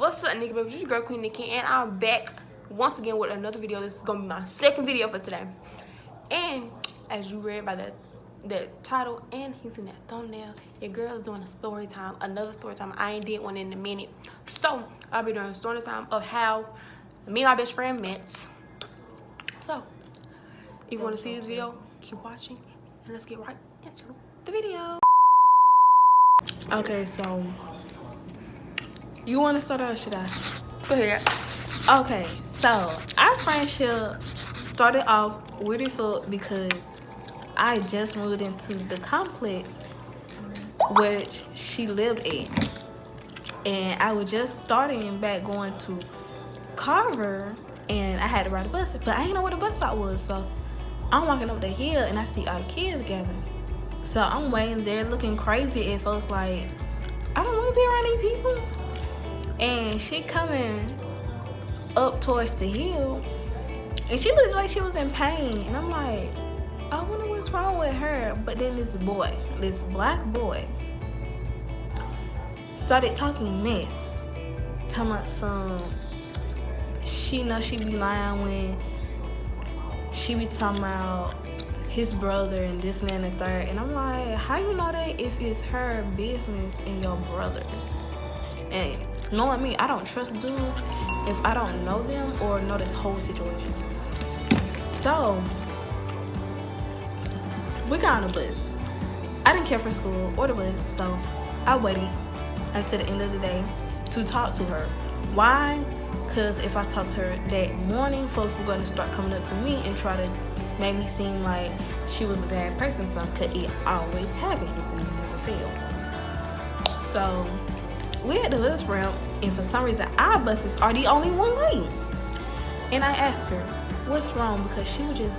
What's up, Nikki, baby? This is your girl, Queen Nikki, and I'm back once again with another video. This is gonna be my second video for today. And as you read by the title and he's in that thumbnail, your girl's doing a story time, another story time. I ain't did one in a minute, so I'll be doing a story time of how me and my best friend met. So if you want to see this video, keep watching, and let's get right into the video. Okay, so you want to start or should I? Go ahead. Okay, so our friendship started off weird as fuck because I just moved into the complex which she lived in, and I was just starting back going to Carver, and I had to ride a bus, but I didn't know where the bus stop was. So I'm walking up the hill and I see all the kids gathering. So I'm waiting there looking crazy at first, like I don't want to be around these people. And she coming up towards the hill, and she looked like she was in pain. And I'm like, I wonder what's wrong with her. But then this black boy, started talking mess. Talking about she know she be lying when she be talking about his brother and this and that and the third. And I'm like, how you know that if it's her business and your brother's? And knowing me, I don't trust dudes if I don't know them or know this whole situation. So we got on the bus. I didn't care for school or the bus, so I waited until the end of the day to talk to her. Why? Because if I talked to her that morning, folks were going to start coming up to me and try to make me seem like she was a bad person or something, because it always happens and it never failed. So we had the bus ramp, and for some reason our buses are the only one lane. And I asked her, what's wrong? Because she was just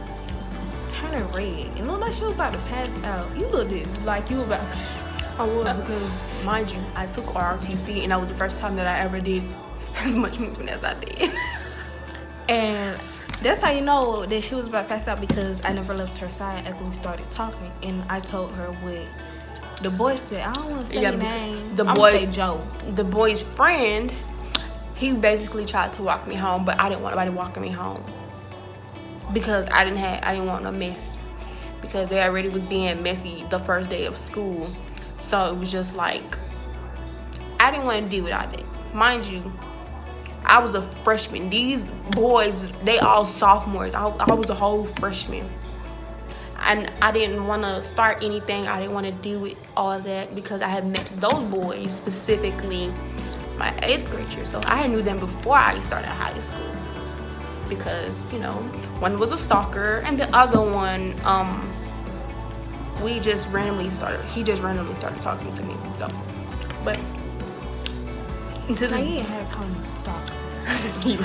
turning red and looked like she was about to pass out. You looked like you were about. I was, because mind you, I took ROTC and that was the first time that I ever did as much movement as I did. And that's how you know that she was about to pass out, because I never left her side after we started talking. And I told her what the boy said. I don't want to say your name. The I'm boy, gonna say Joe. The boy's friend, he basically tried to walk me home, but I didn't want nobody walking me home because I didn't want no mess, because they already was being messy the first day of school. So it was just like I didn't want to deal with all that. Mind you, I was a freshman. These boys, they all sophomores. I was a whole freshman. And I didn't want to start anything. I didn't want to deal with all that because I had met those boys, specifically my 8th grade year. So I knew them before I started high school. Because, you know, one was a stalker and the other one, he just randomly started talking to me. So, but until now, he ain't had to call me stalker. He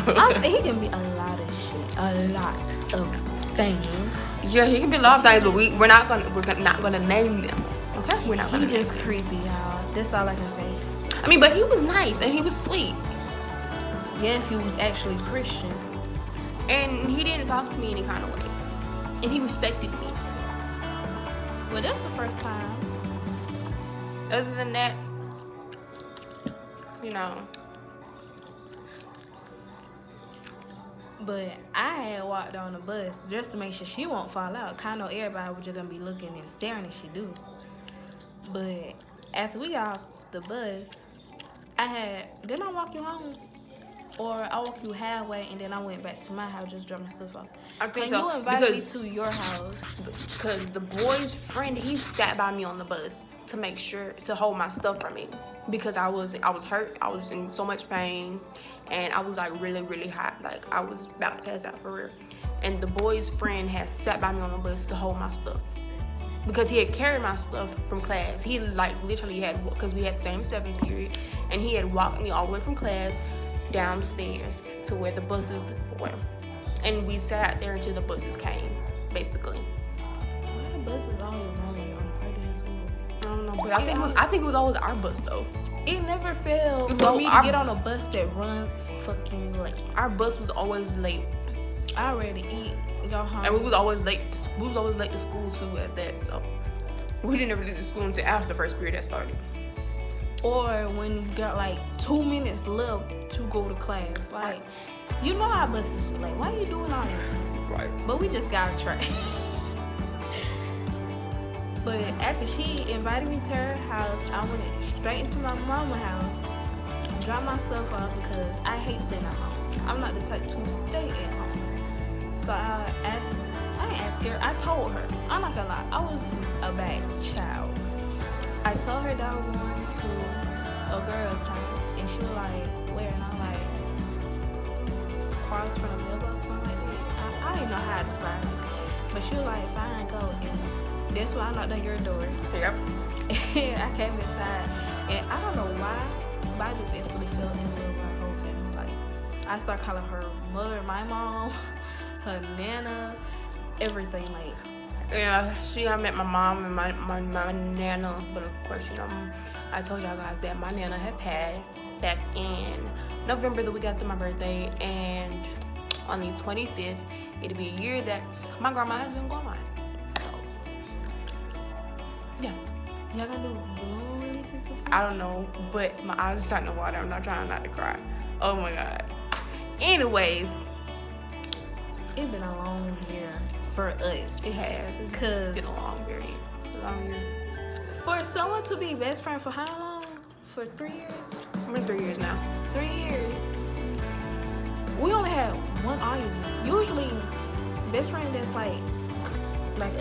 can be a lot of shit, a lot of things. Yeah, he can be a lot of things, but we're not gonna name them. Okay, we're not gonna. He's just creepy, y'all. That's all I can say. I mean, but he was nice and he was sweet. Yeah, if he was actually Christian. And he didn't talk to me any kind of way, and he respected me. Well, that's the first time. Other than that, you know. But I had walked on the bus just to make sure she won't fall out. I know everybody was just gonna be looking and staring as she do. But after we got off the bus, didn't I walk you home? Or I walked you halfway and then I went back to my house, just dropped my stuff off. I think so. You invited me because, to your house. Because the boy's friend, he sat by me on the bus to make sure, to hold my stuff for me. Because I was hurt, I was in so much pain, and I was like really, really hot. Like I was about to pass out for real. And the boy's friend had sat by me on the bus to hold my stuff. Because he had carried my stuff from class. He like literally had, because we had the same 7 period, and he had walked me all the way from class downstairs to where the buses were, and we sat there until the buses came, basically. Why the buses always running on Friday as well? I don't know, but I think it was always our bus though. It never failed for me to get on a bus that runs fucking late. Our bus was always late. I already eat, go home, and we was always late. We was always late to school too at that. So we didn't ever leave the school until after the first period that started. or when you got like 2 minutes left to go to class. Like, you know how buses was like, why are you doing all that? Right. But we just got to try. But after she invited me to her house, I went straight into my mama's house, dropped my stuff off because I hate staying at home. I'm not the type to stay at home. So I ain't asked her, I told her. I'm not gonna lie, I was a bad child. I told her that I was going to a girl's house, and she was like, where? And I'm like, across from the middle or something like that. I didn't know how to describe it. But she was like, fine, go. And that's why I knocked on your door. Yep. And I came inside, and I don't know why, but I just instantly fell in love with her whole family. Like, I started calling her mother, my mom, her nana, everything. Like, yeah, I met my mom and my nana, but of course, you know, I told y'all guys that my nana had passed back in November, the week after my birthday, and on the 25th, it'll be a year that my grandma has been gone. So, yeah. y'all gonna do balloon releases or something? I don't know, but my eyes are starting to water. I'm not trying not to cry. Oh my God. Anyways, It's been a long year for us. it has. It's Cause been a long year. for someone to be best friend for how long? For 3 years? I'm in 3 years now. 3 years. We only had one argument. Usually, best friend that's like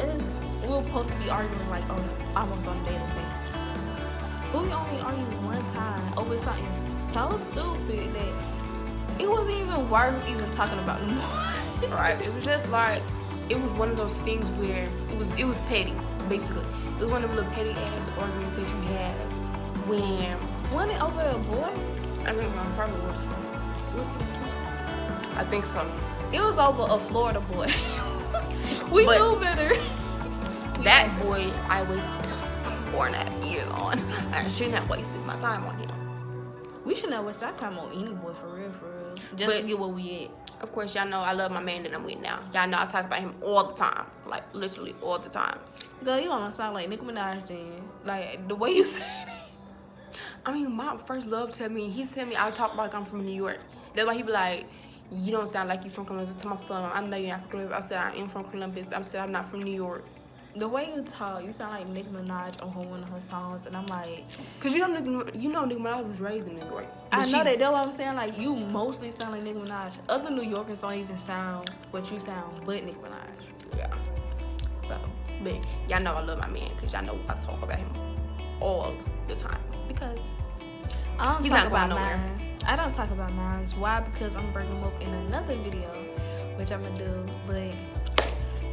us, we're supposed to be arguing like almost on a daily basis. But we only argued one time over something so stupid that it wasn't even worth even talking about no more. Right. It was just like, it was one of those things where it was petty, basically. It was one of the little petty ass arguments that you had when Wasn't it over a boy? I think my probably was. I think so. It was over a Florida boy. We But- knew better. That boy I wasted 4.5 years on. I shouldn't have wasted my time on him. We should not waste our time on any boy for real. Just But- to get what we at. Of course, y'all know I love my man that I'm with now. Y'all know I talk about him all the time. Like, literally all the time. Girl, you almost sound like Nicki Minaj then. Like, the way you said it. I mean, my first love tell me, he tell me I talk like I'm from New York. That's why he be like, you don't sound like you from Columbus. To my son, I know you're not from Columbus. I said I am from Columbus. I said I'm not from New York. The way you talk, you sound like Nicki Minaj on one of her songs. And I'm like, Cause you know Nicki Minaj was raised in New York. I But know that. That's what I'm saying. Like, you mostly sound like Nicki Minaj. Other New Yorkers don't even sound what you sound but Nicki Minaj. Yeah. So, But y'all know I love my man, cause y'all know I talk about him all the time. Because I don't he's talk not going about nowhere. mine. I don't talk about mine. Why? Because I'm bringing him up in another video, which I'm gonna do. But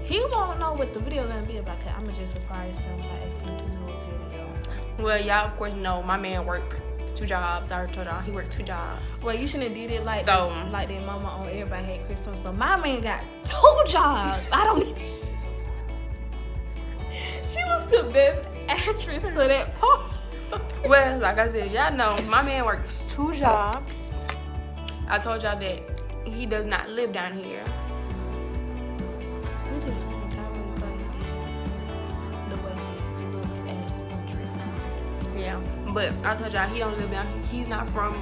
he won't know what the video gonna be about. Cause I'm gonna just surprise him by asking him to do a video. So. Well, y'all of course know my man work 2 jobs. I already told y'all he worked 2 jobs. Well, you shouldn't have did it like So- like that mama on Everybody Hate Christmas. So my man got 2 jobs. I don't need it. She was the best actress for that part. Well, like I said, y'all know my man works 2 jobs. I told y'all that he does not live down here. We just want to the way he looks as country. Yeah, but I told y'all he don't live down here. He's not from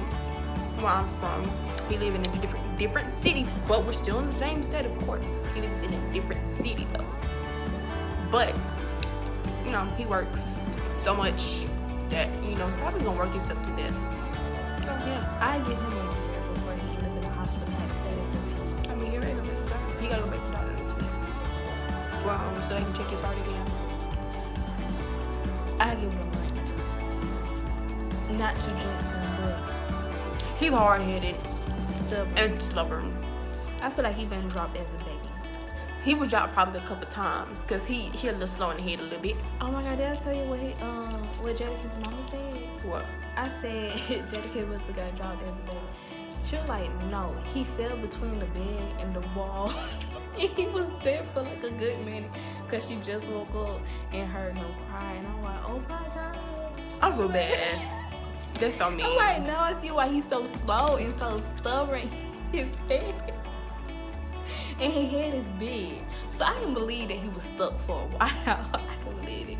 where I'm from. He lives in a different city, but we're still in the same state, of course. He lives in a different city though. But you know, he works so much that, you know, probably gonna work himself to death. So yeah, I give him a year before he ends up in the hospital and stay I mean, he gotta go back to the doctor next week. Well, so they can check his heart again. I give him a month. Not to jinx him, but He's hard-headed stubborn. and stubborn. I feel like he been dropped as a baby. He was dropped probably a couple times because he a little slow in the head a little bit. Oh my god, did I tell you what Jadakiss mama said? What? I said Jadakiss must have got dropped as a baby. She was like, no, he fell between the bed and the wall. And he was there for like a good minute because she just woke up and heard him cry. And I'm like, oh my god. I feel bad. That's so mean. I'm like, now I see why he's so slow and so stubborn. His head. And his head is big. So I can believe that he was stuck for a while. I can believe it.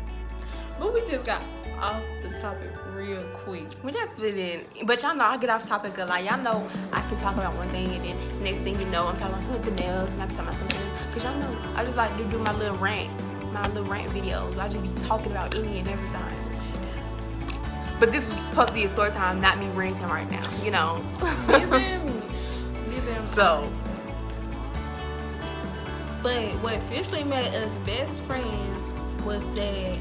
But we just got off the topic real quick. We definitely didn't. But y'all know I get off topic a lot. Y'all know I can talk about one thing and then the next thing you know I'm talking about something else and I'm talking about something else. Because y'all know I just like to do my little rants, my little rant videos. I just be talking about any and everything. But this was supposed to be a story time, not me ranting right now, you know. So. But what officially made us best friends was that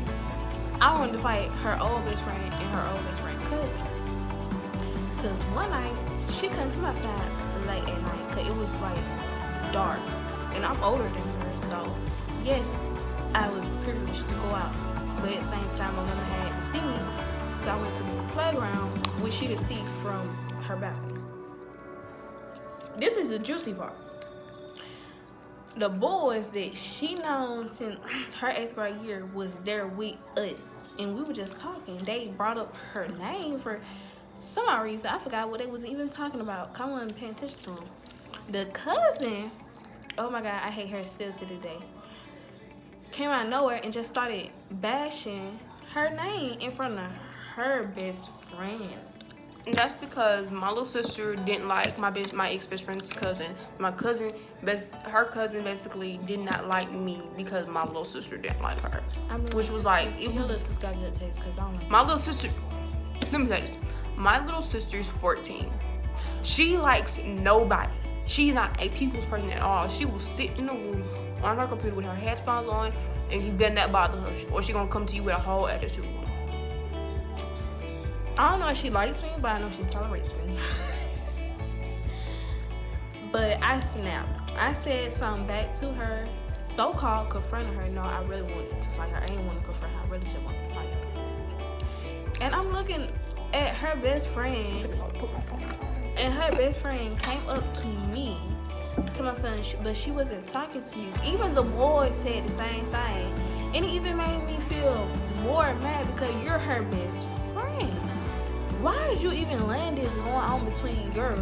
I wanted to fight her old best friend and her old best friend cousin. Because one night, she couldn't come outside late at night because it was like dark. And I'm older than her, so yes, I was privileged to go out. But at the same time, my mother had to see me, so I went to the playground, which she could see from her balcony. This is the juicy part. The boys that she known since her 8th grade year was there with us. And we were just talking. They brought up her name for some odd reason. I forgot what they was even talking about. I wasn't paying attention to them. The cousin, oh my God, I hate her still to this day, came out of nowhere and just started bashing her name in front of her best friend. And that's because my little sister didn't like my ex-best friend's cousin. Her cousin basically did not like me because my little sister didn't like her. I mean, which was like, it was. Your sister's got good taste because I don't like my little sister, let me say this. My little sister's 14. She likes nobody. She's not a people's person at all. She will sit in the room on her computer with her headphones on and you better not bother her or she gonna come to you with a whole attitude. I don't know if she likes me, but I know she tolerates me. But I snapped. I said something back to her, so-called confronting her. No, I really wanted to fight her. I didn't want to confront her. I really just wanted to fight her. And I'm looking at her best friend, and her best friend came up to me, to my son, but she wasn't talking to you. Even the boys said the same thing. And it even made me feel more mad because you're her best friend. Why did you even land this going on between your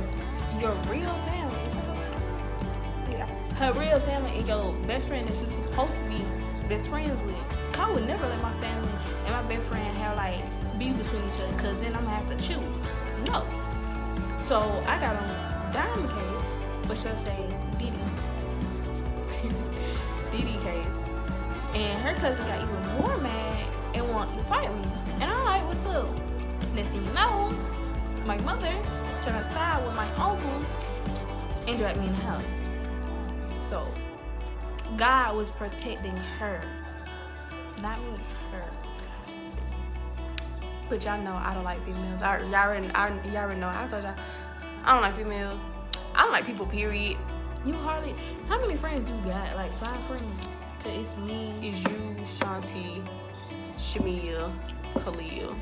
real family? Yeah. Her real family and your best friend that you're supposed to be best friends with. I would never let my family and my best friend have like be between each other because then I'm gonna have to choose. No. So I got on Diamond case, or should I say Didi case. And her cousin got even more mad and wanted to fight me. And I'm like, what's up? Next thing you know, my mother turned aside with my uncles and dragged me in the house. So, God was protecting her, not me, her. But y'all know I don't like females. Y'all already know. I told y'all I don't like females. I don't like people, period. How many friends you got? Like 5 friends? Cause it's me, It's you, Shanti, Shamia, Khalil.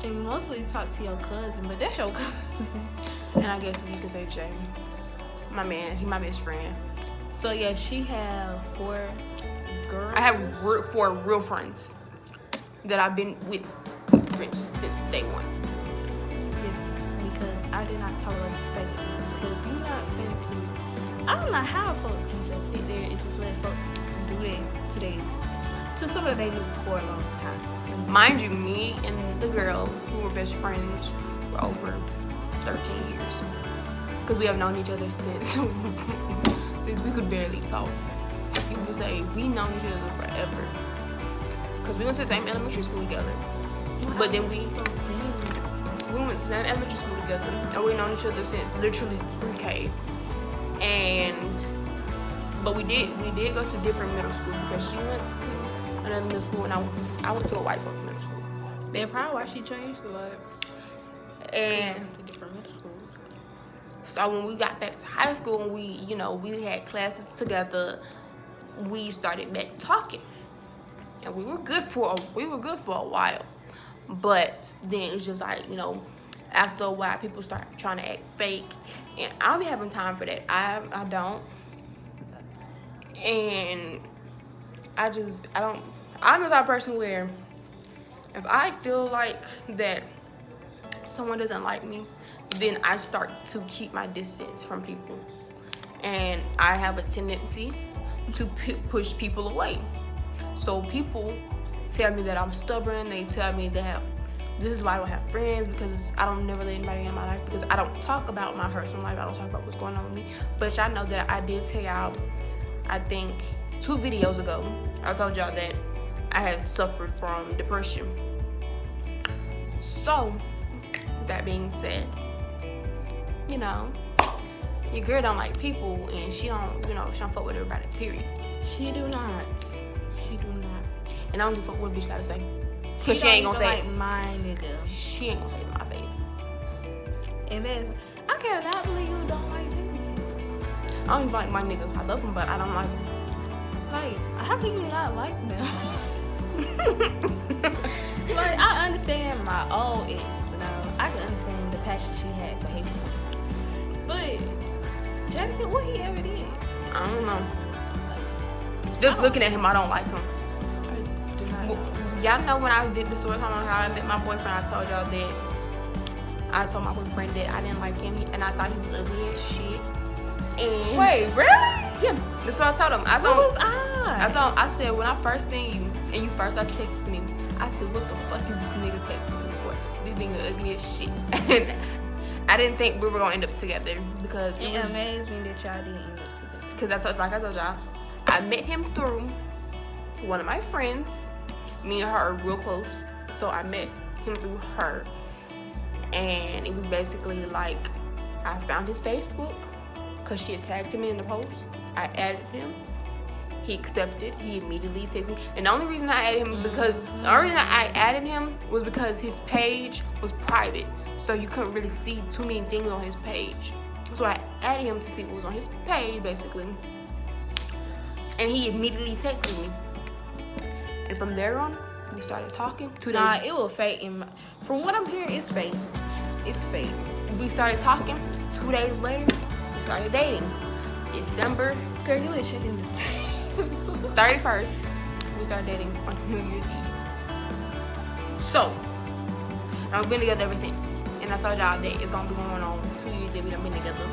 and you mostly talk to your cousin, but that's your cousin. And I guess you could say Jay. My man, he my best friend. So yeah, she have 4 girls. I have 4 real friends that I've been with since day one. Yes, because I did not tolerate fake news. Because you're not finna to. I don't know how folks can just sit there and just let folks do that to somebody they knew for a long time. Mind you, me and the girl who were best friends for over 13 years. Because we have known each other since we could barely talk. You would say we known each other forever. Because we went to the same elementary school together. But then we went to the same elementary school together. And we've known each other since literally pre-K. But we did go to different middle school because she went to another middle school and I went to a white folks middle school. That's probably why she changed a lot. And to different middle schools. So when we got back to high school and we had classes together, we started back talking. And we were good for a while. But then it's just like, after a while people start trying to act fake. And I don't be having time for that. I don't. And I'm the type of person where if I feel like that someone doesn't like me, then I start to keep my distance from people. and I have a tendency to push people away. So people tell me that I'm stubborn. They tell me that this is why I don't have friends, because I don't never let anybody in my life, because I don't talk about my personal life. I don't talk about what's going on with me. But y'all know that I did tell y'all, I think 2 videos ago, I told y'all that I had suffered from depression. So, that being said, you know, your girl don't like people, and she don't fuck with everybody, period. She do not. And I don't give a fuck what a bitch gotta say. Cause she ain't gonna say like my nigga. She ain't gonna say it in my face. And that's, I cannot believe you don't like him. I don't even like my nigga. I love him, but I don't like him. Like, how can you not like them? Like, I understand my old ex, I can understand the passion she had for him. But Jessica, what he ever did? I don't know. Just looking at him, I don't like him. Y'all know when I did the story time on how I met my boyfriend, I told y'all that I told my boyfriend that I didn't like him and I thought he was ugly as shit. And wait, really? Yeah, that's what I told him. I said, when I first seen you and you first texted me, I said, what the fuck is this nigga texting me for? This nigga ugly as shit. And I didn't think we were gonna end up together, because it amazed me that y'all didn't end up together. Because like I told y'all, I met him through one of my friends. Me and her are real close, so I met him through her. And it was basically like, I found his Facebook because she had tagged him in the post. I added him. He accepted. He immediately texted me. And the only reason I added him was because his page was private, so you couldn't really see too many things on his page. So I added him to see what was on his page, basically. And he immediately texted me. And from there on, we started talking. 2 days. Nah, it was fake. From what I'm hearing, it's fake. It's fake. We started talking. 2 days later, we started dating. December. Girl, you let shit in the 31st, we started dating on New Year's Eve. So, and we've been together ever since. And I told y'all that it's gonna be going on 2 years that we done been together.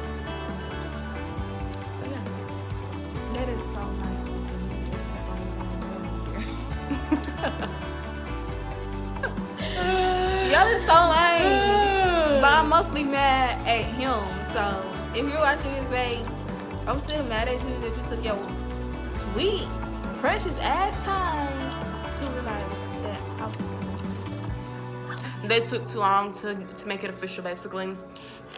So yeah, that is so nice. Y'all is so lame. But I'm mostly mad at him. So if you're watching this, babe, I'm still mad at you that you took your sweet, precious ass time to realize that I was. They took too long to make it official, basically.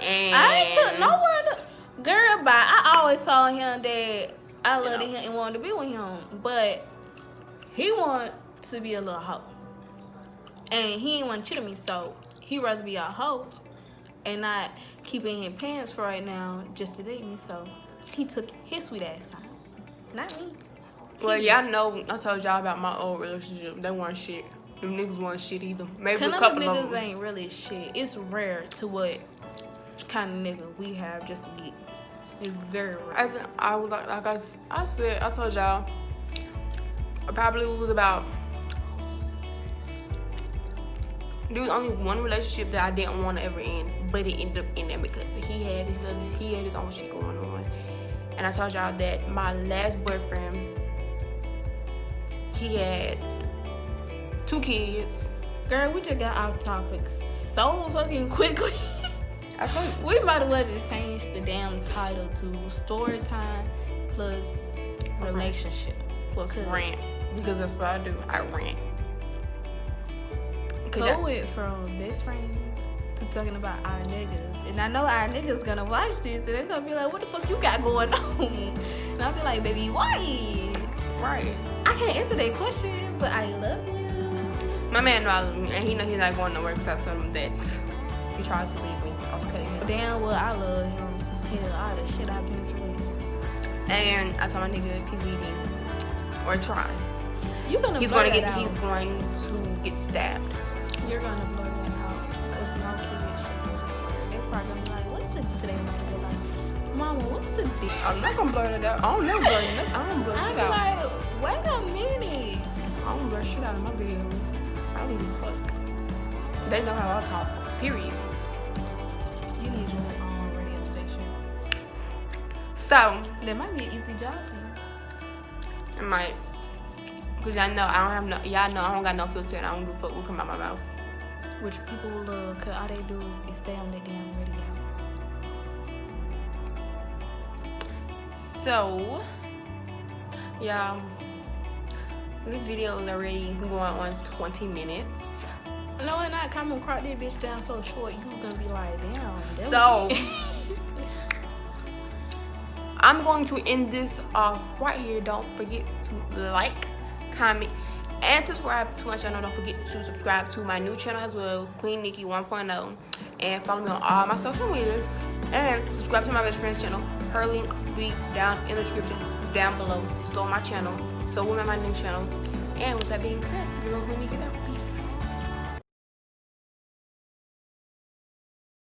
And I ain't took no one. Girl, bye. I always told him that I loved him and wanted to be with him, but he wanted to be a little hoe, and he didn't want to cheat on me, so he'd rather be a hoe and not keeping his pants for right now just to date me. So he took his sweet ass time, not me. Well, y'all know I told y'all about my old relationship. They weren't shit. Them niggas weren't shit either. Maybe a couple of niggas them ain't really shit. It's rare to what kind of nigga we have just to get. It's very rare. I told y'all, I probably was about. There was only one relationship that I didn't want to ever end, but it ended up ending because he had his own shit going on. And I told y'all that my last boyfriend, he had 2 kids. Girl, we just got off topic so fucking quickly. I told you. We might as well just change the damn title to story time plus relationship plus rant, because that's what I do. I rant. Go went from best friend to talking about our niggas, and I know our niggas gonna watch this and they're gonna be like, what the fuck you got going on? And I'll be like, baby, why? Right. I can't answer that question, but I love you. My man knows me, and he know he's not going nowhere because I told him that he tries to leave me. I was cutting him. Damn well, I love him. Hell, all the shit I've been through. And I told my nigga if he leaving or tries, he's going to get stabbed. You're gonna blur that out. There's no kid shit. They're probably gonna be like, what's the today? Might be like, Mama, what's the dick? I'm not gonna blur that out. I don't never blur nothing. I don't blur shit out. I'm like, wait a minute. I don't blur shit out of my videos. I don't give a fuck. They know how I talk. Period. You need your own radio station. So That might be an easy job for you. it might, cause y'all know I don't got no filter and I don't give a fuck what come out my mouth. Which people will love, cause all they do is stay on that damn radio. So yeah, this video is already going on 20 minutes. No, and not come and crop that bitch down so short. You gonna be like, damn. So I'm going to end this off right here. Don't forget to like, comment, and subscribe to my channel. Don't forget to subscribe to my new channel as well, Queen Nikki 1.0, and follow me on all my social medias. And subscribe to my best friend's channel. Her link will be down in the description down below. So my channel. So women my new channel. And with that being said, you're Queen Nikki out.